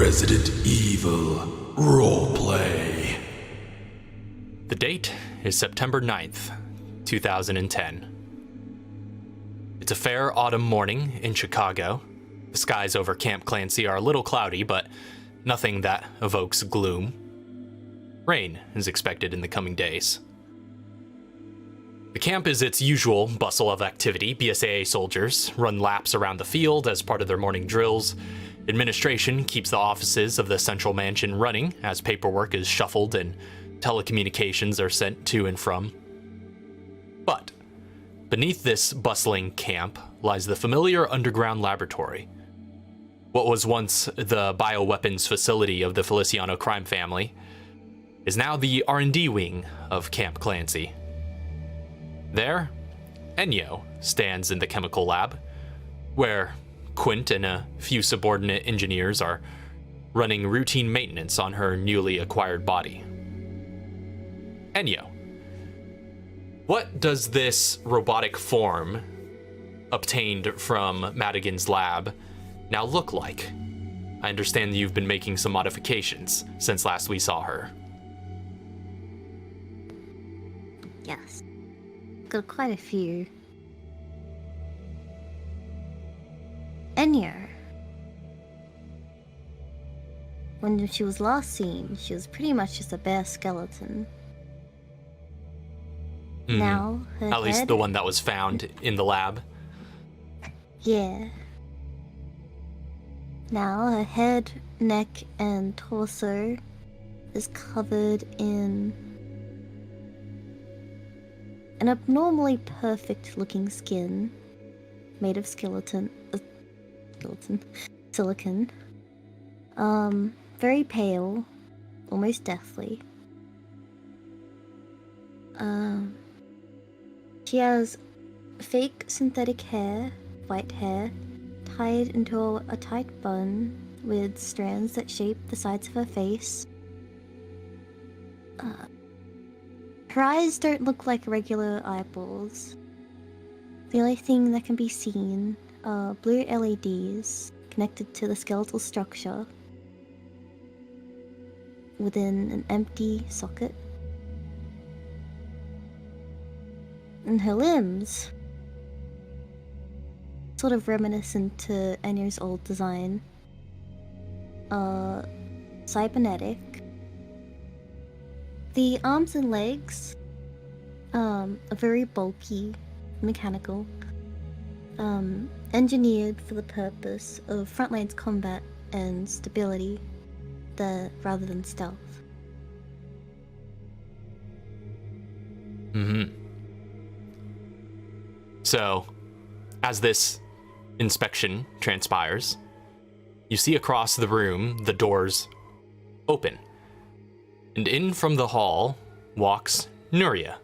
Resident Evil Roleplay. The date is September 9th, 2010. It's a fair autumn morning in Chicago. The skies over Camp Clancy are a little cloudy, but nothing that evokes gloom. Rain is expected in the coming days. The camp is its usual bustle of activity. BSAA soldiers run laps around the field as part of their morning drills. Administration keeps the offices of the central mansion running as paperwork is shuffled and telecommunications are sent to and from. But beneath this bustling camp lies the familiar underground laboratory. What was once the bioweapons facility of the Feliciano crime family is now the R&D wing of Camp Clancy. There, Enyo stands in the chemical lab, where Quint and a few subordinate engineers are running routine maintenance on her newly acquired body. Enyo, what does this robotic form obtained from Madigan's lab now look like? I understand you've been making some modifications since last we saw her. Yes. Got quite a few. Enyo. When she was last seen, she was pretty much just a bare skeleton. Now, her At least the one that was found in the lab. Yeah. Now, her head, neck, and torso is covered in an abnormally perfect-looking skin made of silicon. Very pale, almost deathly. She has fake synthetic hair, white hair, tied into a tight bun with strands that shape the sides of her face. Her eyes don't look like regular eyeballs. The only thing that can be seen are blue LEDs connected to the skeletal structure within an empty socket. And her limbs, sort of reminiscent to Enyo's old design, are cybernetic. The arms and legs are very bulky, mechanical, engineered for the purpose of frontlines combat and stability rather than stealth. So, as this inspection transpires, you see across the room the doors open. And in from the hall walks Nuria.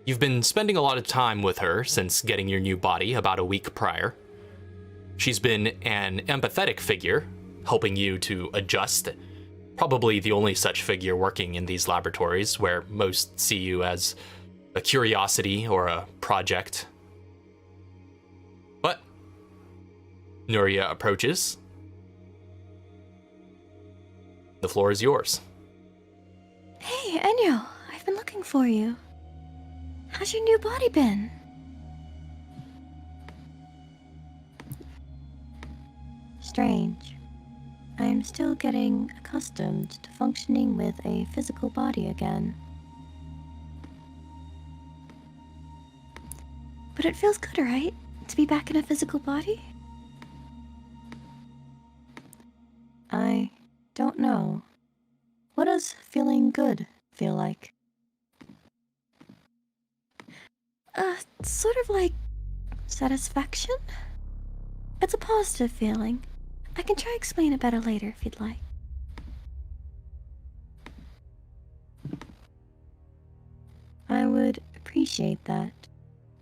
You've been spending a lot of time with her since getting your new body about a week prior. She's been an empathetic figure, helping you to adjust. Probably the only such figure working in these laboratories, where most see you as a curiosity or a project. But Nuria approaches. The floor is yours. Hey, Enyo, I've been looking for you. How's your new body been? Strange. I am still getting accustomed to functioning with a physical body again. But it feels good, right? To be back in a physical body? I don't know. What does feeling good feel like? Sort of like satisfaction? It's a positive feeling. I can try explain it better later if you'd like. I would appreciate that.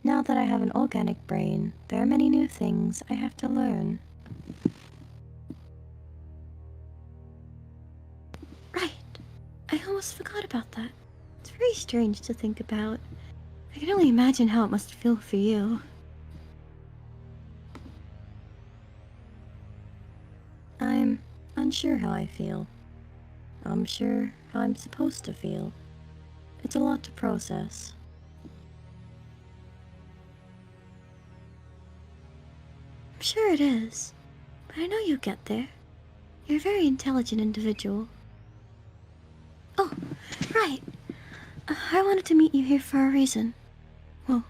Now that I have an organic brain, there are many new things I have to learn. Right. I almost forgot about that. It's very strange to think about. I can only imagine how it must feel for you. I'm unsure how I feel. I'm sure how I'm supposed to feel. It's a lot to process. I'm sure it is, but I know you'll get there. You're a very intelligent individual. Oh, right. I wanted to meet you here for a reason. Well,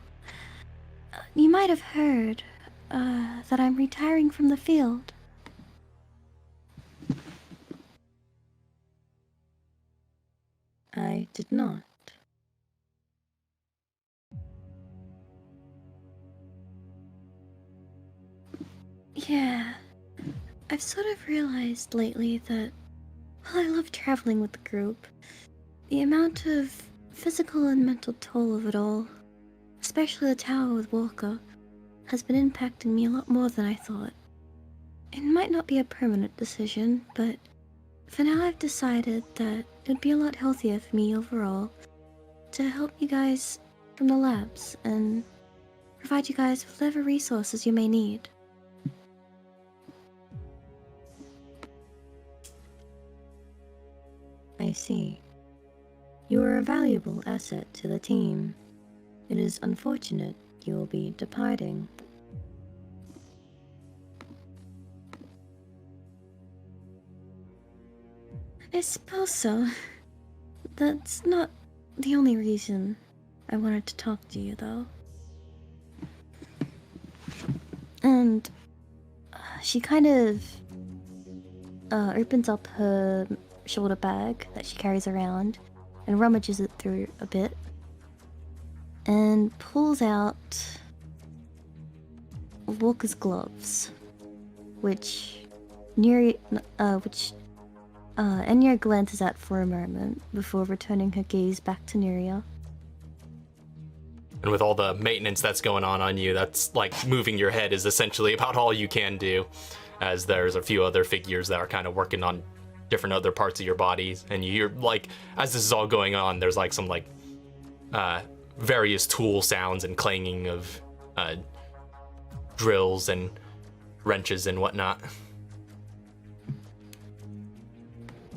you might have heard that I'm retiring from the field. I did not. Yeah, I've sort of realized lately that while I love traveling with the group, the amount of physical and mental toll of it all, especially the tower with Walker, has been impacting me a lot more than I thought. It might not be a permanent decision, but for now I've decided that it would be a lot healthier for me overall to help you guys from the labs and provide you guys with whatever resources you may need. I see. You are a valuable asset to the team. It is unfortunate you will be departing. I suppose so. That's not the only reason I wanted to talk to you, though. And she kind of opens up her shoulder bag that she carries around and rummages it through a bit and pulls out Walker's gloves, which Nuria, Enyo glances at for a moment before returning her gaze back to Nuria. And with all the maintenance that's going on you, that's like moving your head is essentially about all you can do, as there's a few other figures that are kind of working on different other parts of your bodies. And you hear, like, as this is all going on, there's like some like various tool sounds and clanging of drills and wrenches and whatnot.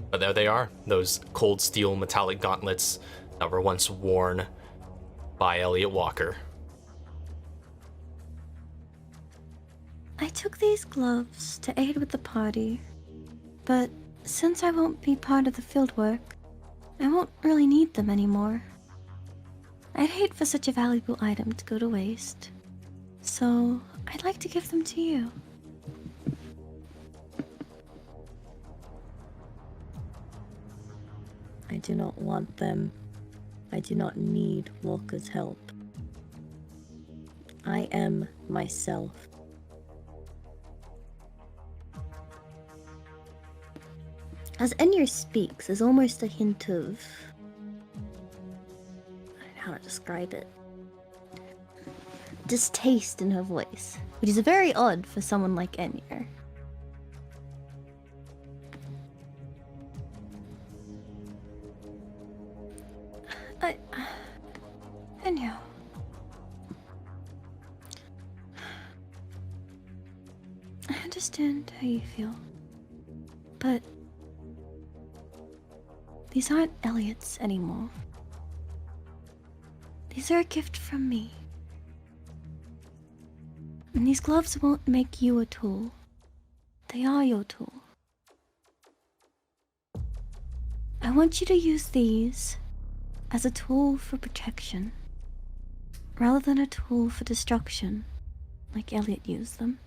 But there they are, those cold steel metallic gauntlets that were once worn by Elliot Walker. I took these gloves to aid with the party, but since I won't be part of the fieldwork, I won't really need them anymore. I'd hate for such a valuable item to go to waste, so I'd like to give them to you. I do not want them. I do not need Walker's help. I am myself. As Enyo speaks, there's almost a hint of... I don't know how to describe it. Distaste in her voice, which is very odd for someone like Enyo. Enyo. I understand how you feel, but these aren't Elliot's anymore. These are a gift from me. And these gloves won't make you a tool. They are your tool. I want you to use these as a tool for protection, rather than a tool for destruction, like Elliot used them.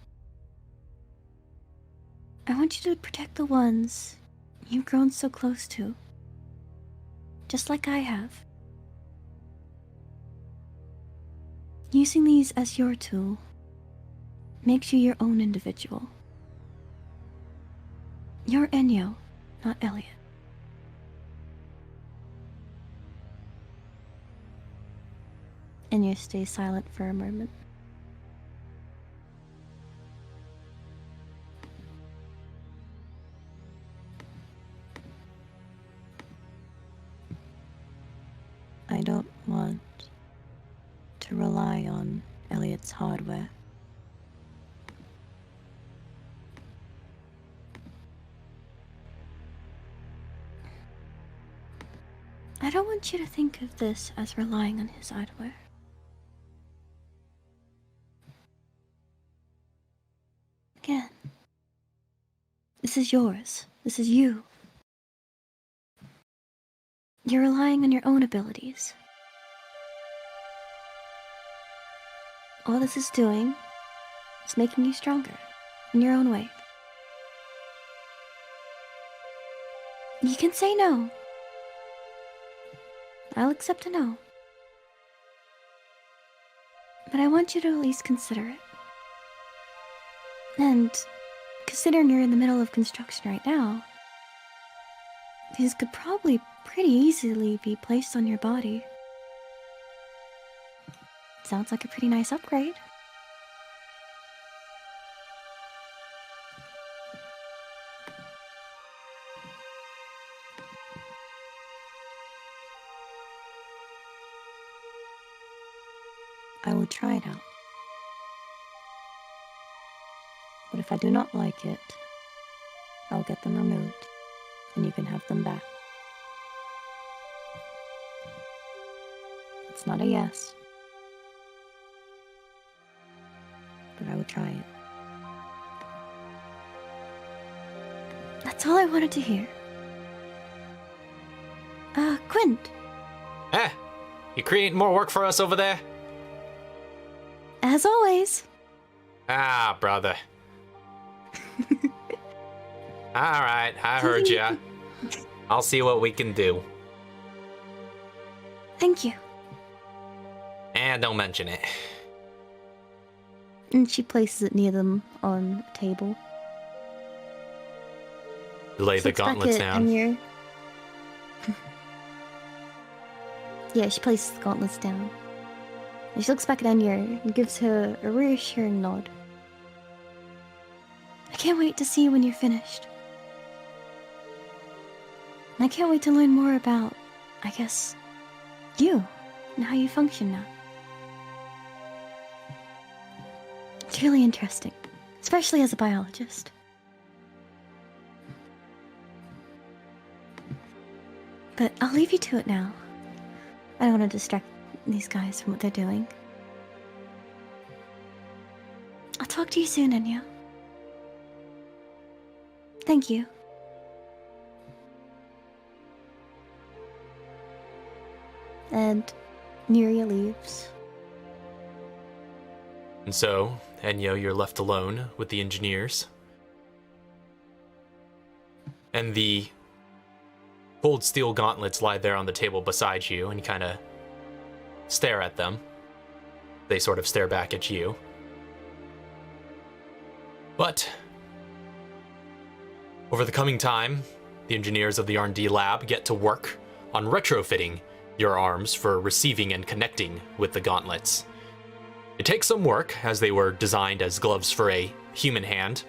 I want you to protect the ones you've grown so close to, just like I have. Using these as your tool makes you your own individual. You're Enyo, not Elliot. Enyo stays silent for a moment. I don't want to rely on Elliot's hardware. I don't want you to think of this as relying on his eyewear. Again, this is yours. This is you. You're relying on your own abilities. All this is doing is making you stronger in your own way. You can say no. I'll accept a no. But I want you to at least consider it. And considering you're in the middle of construction right now, these could probably pretty easily be placed on your body. Sounds like a pretty nice upgrade. I will try it out. But if I do not like it, I'll get them removed, and you can have them back. It's not a yes, but I will try it. That's all I wanted to hear. Quint. You creating more work for us over there? As always. Ah, brother. Alright, I heard ya. I'll see what we can do. Thank you. And don't mention it. And she places it near them on a table. Lay the gauntlets down. Yeah, she places the gauntlets down. And she looks back at Enyo and gives her a reassuring nod. I can't wait to see you when you're finished. And I can't wait to learn more about, I guess, you and how you function now. It's really interesting, especially as a biologist. But I'll leave you to it now. I don't want to distract these guys from what they're doing. I'll talk to you soon, Enyo. Thank you. And Nuria leaves. And so, Enyo, you're left alone with the engineers. And the cold steel gauntlets lie there on the table beside you, and you kind of stare at them. They sort of stare back at you. But over the coming time, the engineers of the R&D lab get to work on retrofitting your arms for receiving and connecting with the gauntlets. It takes some work, as they were designed as gloves for a human hand.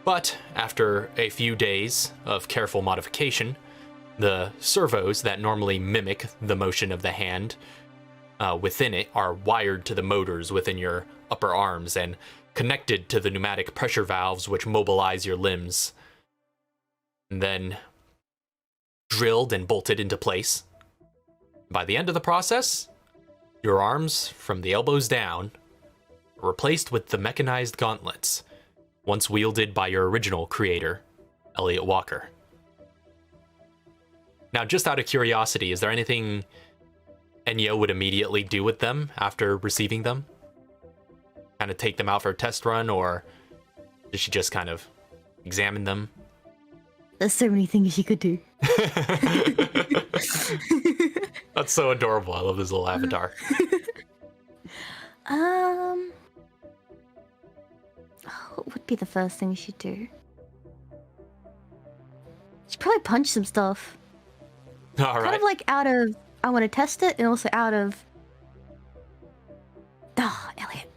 But after a few days of careful modification, the servos that normally mimic the motion of the hand within it are wired to the motors within your upper arms and connected to the pneumatic pressure valves which mobilize your limbs. And then drilled and bolted into place. By the end of the process, your arms from the elbows down are replaced with the mechanized gauntlets, once wielded by your original creator, Elliot Walker. Now, just out of curiosity, is there anything Enyo would immediately do with them after receiving them? Kind of take them out for a test run, or does she just kind of examine them? There's so many things she could do. That's so adorable. I love this little avatar. What would be the first thing she'd do? She'd probably punch some stuff. All right. Kind of like out of, I want to test it, and also out of, Elliot.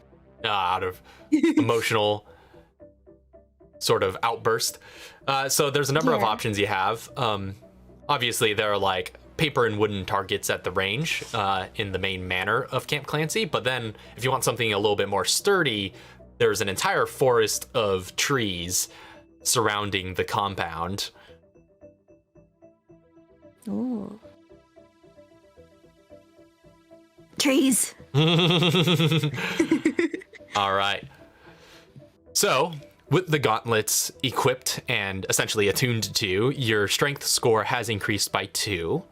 Out of emotional sort of outburst. So there's a number of options you have. Obviously, there are like paper and wooden targets at the range in the main manor of Camp Clancy. But then if you want something a little bit more sturdy, there's an entire forest of trees surrounding the compound. Ooh. trees. All right. So, with the gauntlets equipped and essentially attuned to, your strength score has increased by 2.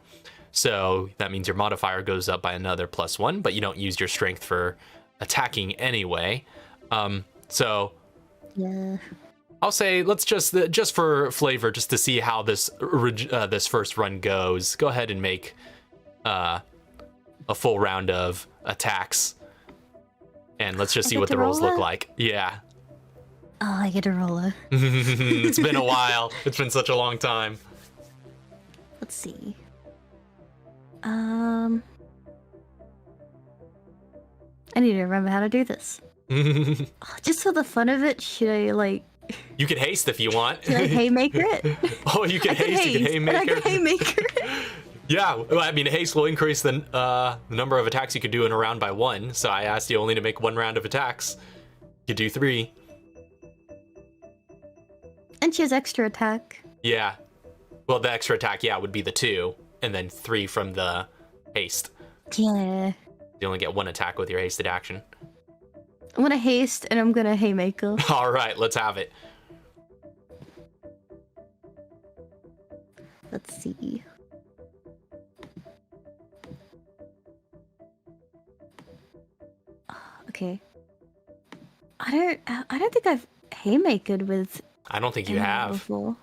So that means your modifier goes up by another +1, but you don't use your strength for attacking anyway. So Yeah. I'll say let's just for flavor, just to see how this first run goes. Go ahead and make a full round of attacks, and let's just see what the rolls look like. Yeah. Oh, I get a roller. It's been a while. It's been such a long time. Let's see. I need to remember how to do this. Just for the fun of it, should I like? You can haste if you want. Should I haymaker it? Oh, you can haste. You can haymaker. I can haymaker it. Yeah, well, I mean, haste will increase the number of attacks you could do in a round by 1. So I asked you only to make 1 round of attacks. You do 3. And she has extra attack. Yeah. Well, the extra attack, yeah, would be the 2, and then 3 from the haste. Yeah. You only get 1 attack with your hasted action. I'm gonna haste and I'm gonna haymaker. All right, let's have it. Let's see. Okay. I don't think I've haymakered with. I don't think you anyone have. before.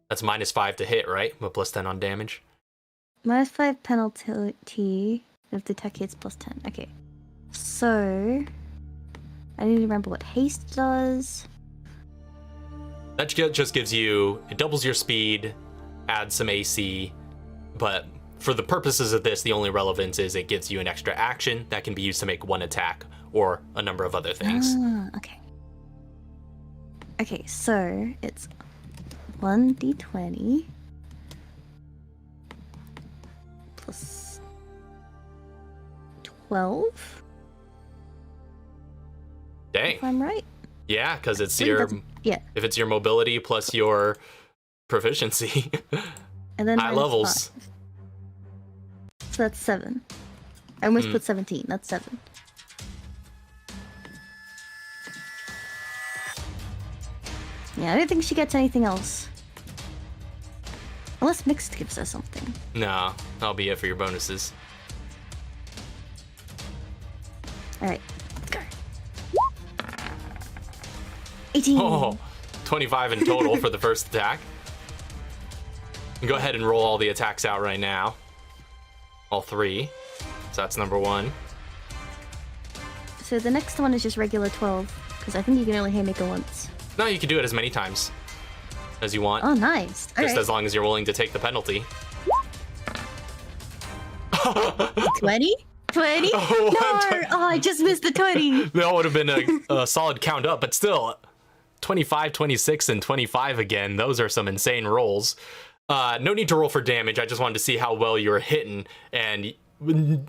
That's -5 to hit, right? But +10 on damage. -5 penalty if the attack hits +10. Okay. So I need to remember what haste does. That just gives you, it doubles your speed, adds some AC, but for the purposes of this, the only relevance is it gives you an extra action that can be used to make 1 attack or a number of other things. Ah, okay. Okay, so it's 1d20 plus 12. Dang. If I'm right. Yeah, because it's I think your, that's- yeah, if it's your mobility plus your proficiency. and then High minus levels. 5. So that's 7. I almost put 17. That's 7. Yeah, I don't think she gets anything else. Unless mixed gives her something. No, that'll be it for your bonuses. Alright, let's go. 18. Oh, 25 in total for the first attack. Go ahead and roll all the attacks out right now. All 3. So that's number 1. So the next one is just regular 12, because I think you can only haymaker once. No, you can do it as many times as you want. Oh, nice. Just as long as you're willing to take the penalty. 20? 20? Oh, No! Oh, I just missed the 20. That would have been a solid count up, but still, 25, 26, and 25 again. Those are some insane rolls. No need to roll for damage. I just wanted to see how well you were hitting. And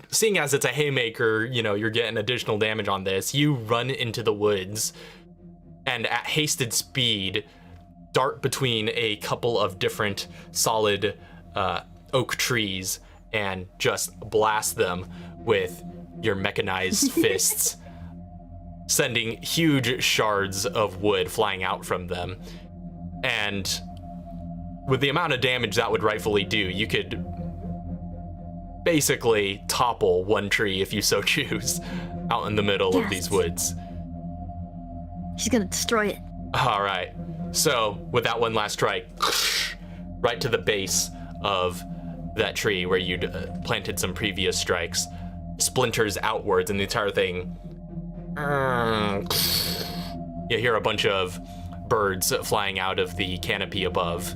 seeing as it's a haymaker, you know, you're getting additional damage on this. You run into the woods and at hasted speed, dart between a couple of different solid oak trees and just blast them with your mechanized fists, sending huge shards of wood flying out from them. And with the amount of damage that would rightfully do, you could basically topple one tree if you so choose out in the middle of these woods. She's gonna destroy it. All right. So with that one last strike, right to the base of that tree where you'd planted some previous strikes, splinters outwards, and the entire thing. You hear a bunch of birds flying out of the canopy above.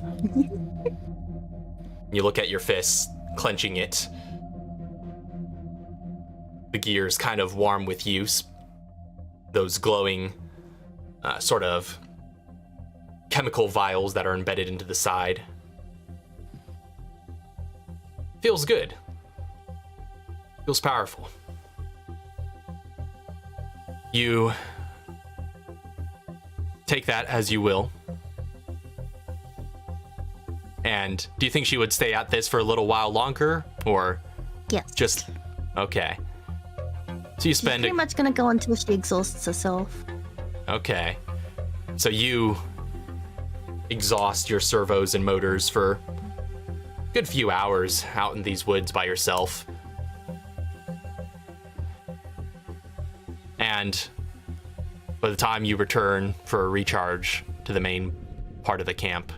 You look at your fists, clenching it. The gears kind of warm with use. Those glowing sort of chemical vials that are embedded into the side. Feels good. Feels powerful. You take that as you will. And do you think she would stay at this for a little while longer? Or Yes. just... Okay. So you She's spend pretty much gonna go until she exhausts herself. Okay. So you exhaust your servos and motors for a good few hours out in these woods by yourself. And by the time you return for a recharge to the main part of the camp,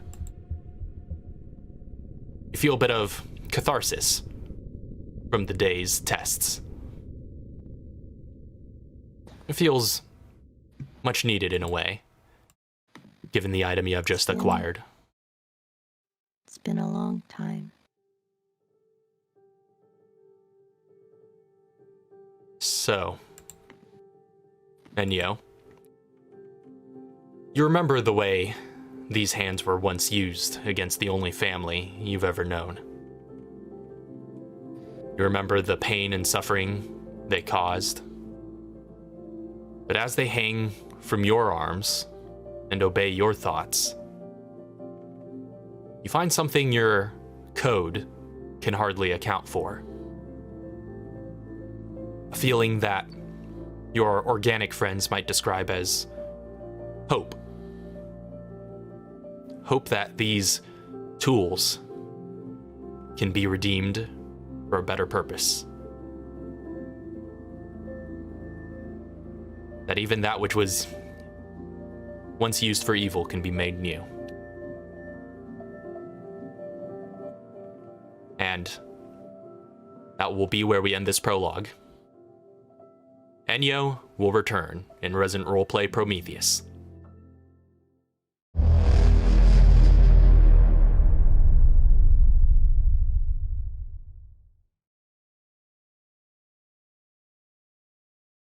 you feel a bit of catharsis from the day's tests. It feels much needed in a way, given the item you have just acquired. It's been a long time. So, Enyo, you remember the way these hands were once used against the only family you've ever known. You remember the pain and suffering they caused. But as they hang from your arms and obey your thoughts, you find something your code can hardly account for. A feeling that your organic friends might describe as hope. Hope that these tools can be redeemed for a better purpose. That even that which was once used for evil can be made new. And that will be where we end this prologue. Enyo will return in Resident Roleplay Prometheus.